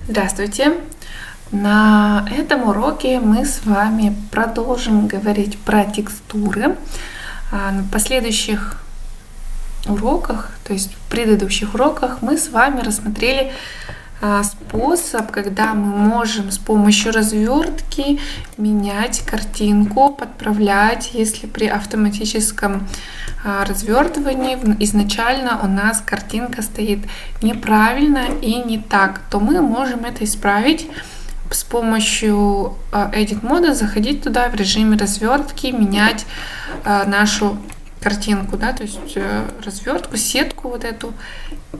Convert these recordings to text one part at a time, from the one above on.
Здравствуйте! На этом уроке мы с вами продолжим говорить про текстуры. На последующих уроках, то есть в предыдущих уроках, мы с вами рассмотрели способ, когда мы можем с помощью развертки менять картинку, подправлять, если при автоматическом развертывании изначально у нас картинка стоит неправильно и не так, то мы можем это исправить с помощью Edit мода, заходить туда в режиме развертки, менять нашу картинку, да, то есть развертку, сетку вот эту,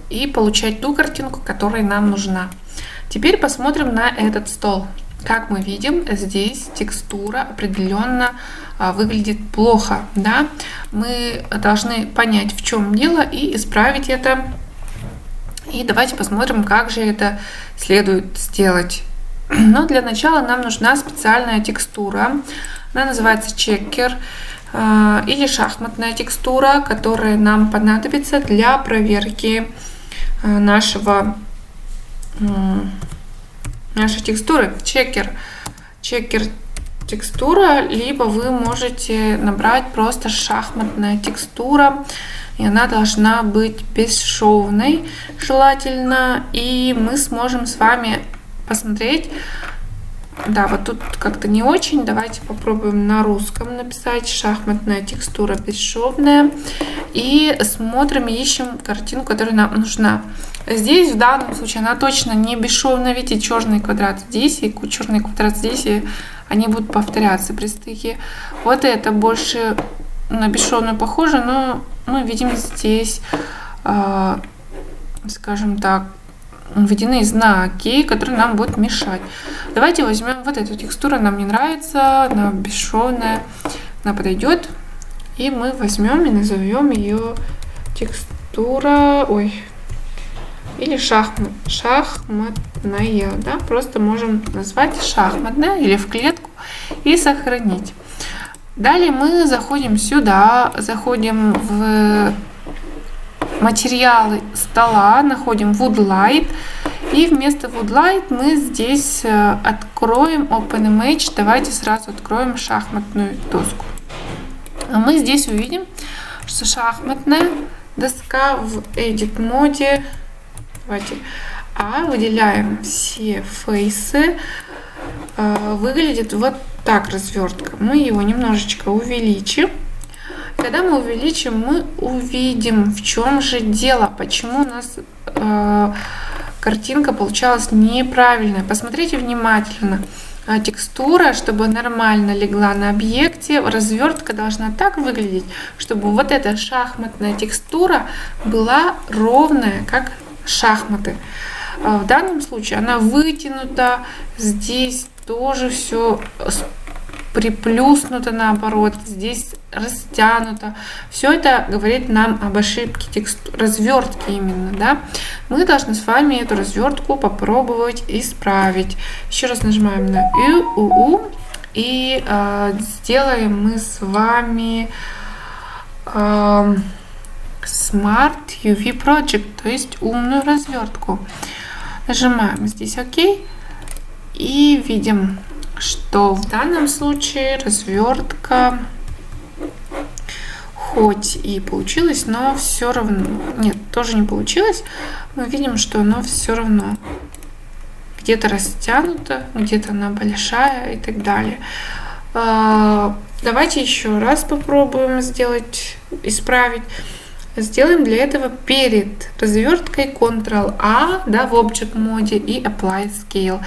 и получать ту картинку, которая нам нужна. Теперь посмотрим на этот стол. Как мы видим, здесь текстура определенно выглядит плохо, да? Мы должны понять, в чем дело, и исправить это. И давайте посмотрим, как же это следует сделать. Но для начала нам нужна специальная текстура. Она называется чекер или шахматная текстура, которая нам понадобится для проверки нашей текстуры. Чекер текстура, либо вы можете набрать просто шахматная текстура, и она должна быть бесшовной желательно, и мы сможем с вами посмотреть. Да, вот тут как-то не очень. Давайте попробуем на русском написать шахматная текстура бесшовная. И смотрим, ищем картинку, которая нам нужна. Здесь в данном случае она точно не бесшовная. Видите, черный квадрат здесь и черный квадрат здесь, и они будут повторяться при стыке. Вот это больше на бесшовную похоже, но мы видим здесь, скажем так, введены знаки, которые нам будут мешать. Давайте возьмем вот эту текстуру, нам не нравится, она бесшовная, она подойдет, и мы возьмем и назовем ее текстура, или шахматная, да, просто можем назвать шахматная или в клетку и сохранить. Далее мы заходим сюда, заходим в материалы стола, находим Wood Light, и вместо Wood Light мы здесь откроем Open Image. Давайте сразу откроем шахматную доску. Мы здесь увидим, что шахматная доска в Edit моде. Давайте выделяем все фейсы. Выглядит вот так развертка. Мы его немножечко увеличим. Когда мы увеличим, мы увидим, в чем же дело, почему у нас картинка получалась неправильная. Посмотрите внимательно. Текстура, чтобы нормально легла на объекте, развертка должна так выглядеть, чтобы вот эта шахматная текстура была ровная, как шахматы. В данном случае она вытянута, здесь тоже все приплюснуто наоборот, здесь растянуто. Все это говорит нам об ошибке развертки именно, да. Мы должны с вами эту развертку попробовать исправить. Еще раз нажимаем на УУ и сделаем мы с вами Smart UV Project, то есть умную развертку. Нажимаем здесь ОК и видим, что в данном случае развертка хоть и получилась, но все равно, нет, тоже не получилось. Мы видим, что оно все равно где-то растянуто, где-то она большая и так далее. Давайте еще раз попробуем исправить. Сделаем для этого перед разверткой Ctrl-A, да, в Object моде и Apply Scale.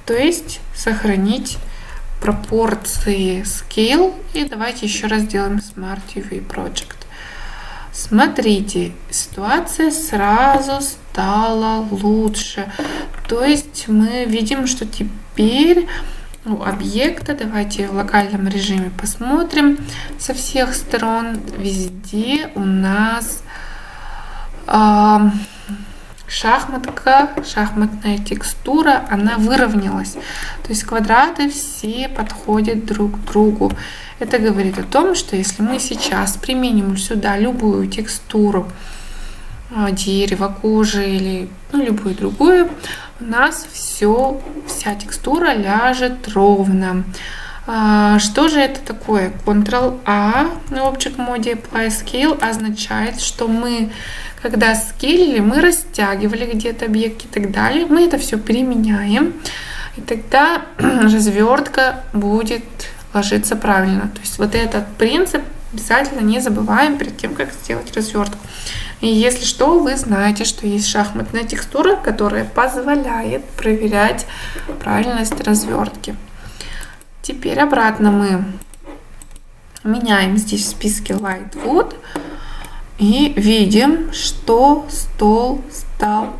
То есть сохранить пропорции Scale. И давайте еще раз сделаем Smart UV Project. Смотрите, ситуация сразу стала лучше. То есть мы видим, что теперь объекта, давайте в локальном режиме посмотрим со всех сторон, везде у нас шахматная текстура, она выровнялась. То есть квадраты все подходят друг к другу. Это говорит о том, что если мы сейчас применим сюда любую текстуру, дерева, кожи или любую другую, у нас вся текстура ляжет ровно. Что же это такое? Ctrl-A на Object Mode Apply Scale означает, что мы, когда скейлили, мы растягивали где-то объект и так далее. Мы это все применяем, и тогда развертка будет ложиться правильно. То есть вот этот принцип обязательно не забываем перед тем, как сделать развертку. И если что, вы знаете, что есть шахматная текстура, которая позволяет проверять правильность развертки. Теперь обратно мы меняем здесь в списке Lightwood и видим, что стол стал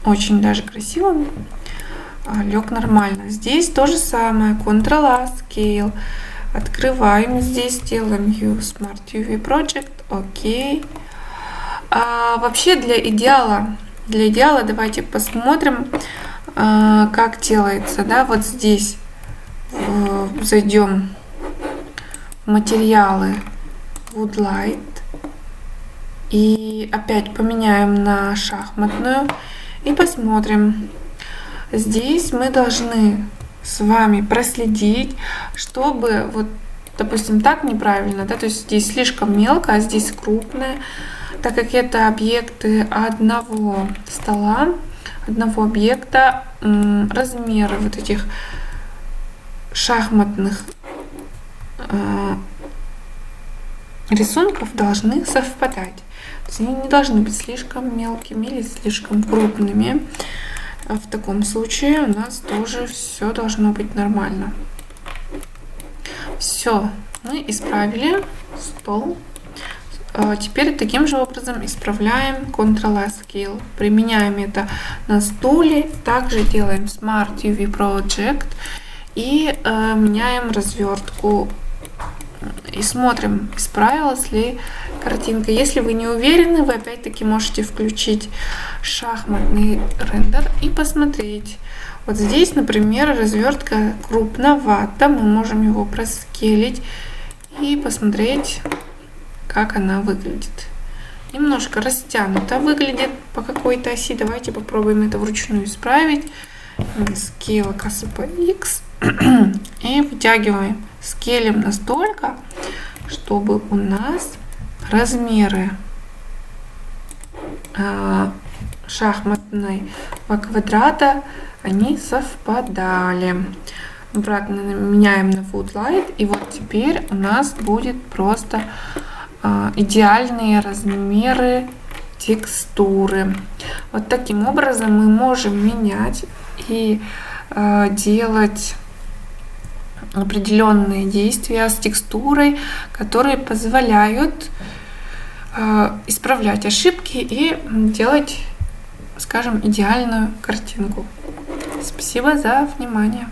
очень даже красивым, лег нормально. Здесь то же самое, Ctrl-A, Scale. Открываем здесь, делаем Use Smart UV Project, окей. Вообще для идеала давайте посмотрим, как делается, да, вот здесь зайдем в материалы Wood Light и опять поменяем на шахматную и посмотрим. Здесь мы должны с вами проследить, чтобы вот, допустим, так неправильно, да, то есть здесь слишком мелко, а здесь крупное, так как это объекты одного стола, одного объекта, размеры вот этих шахматных рисунков должны совпадать. То есть они не должны быть слишком мелкими или слишком крупными. В таком случае у нас тоже все должно быть нормально. Все, мы исправили стол. Теперь таким же образом исправляем Ctrl-A Scale. Применяем это на стуле. Также делаем Smart UV Project и меняем развертку. И смотрим, исправилась ли картинка. Если вы не уверены, вы опять-таки можете включить шахматный рендер и посмотреть. Вот здесь, например, развертка крупновата. Мы можем его проскелить и посмотреть, как она выглядит. Немножко растянуто выглядит по какой-то оси. Давайте попробуем это вручную исправить. Scale оказывается по X. И вытягиваем, скелем настолько, чтобы у нас размеры шахматного квадрата они совпадали. Обратно меняем на Wood Light, и вот теперь у нас будет просто идеальные размеры текстуры. Вот таким образом мы можем менять и делать определенные действия с текстурой, которые позволяют исправлять ошибки и делать, скажем, идеальную картинку. Спасибо за внимание.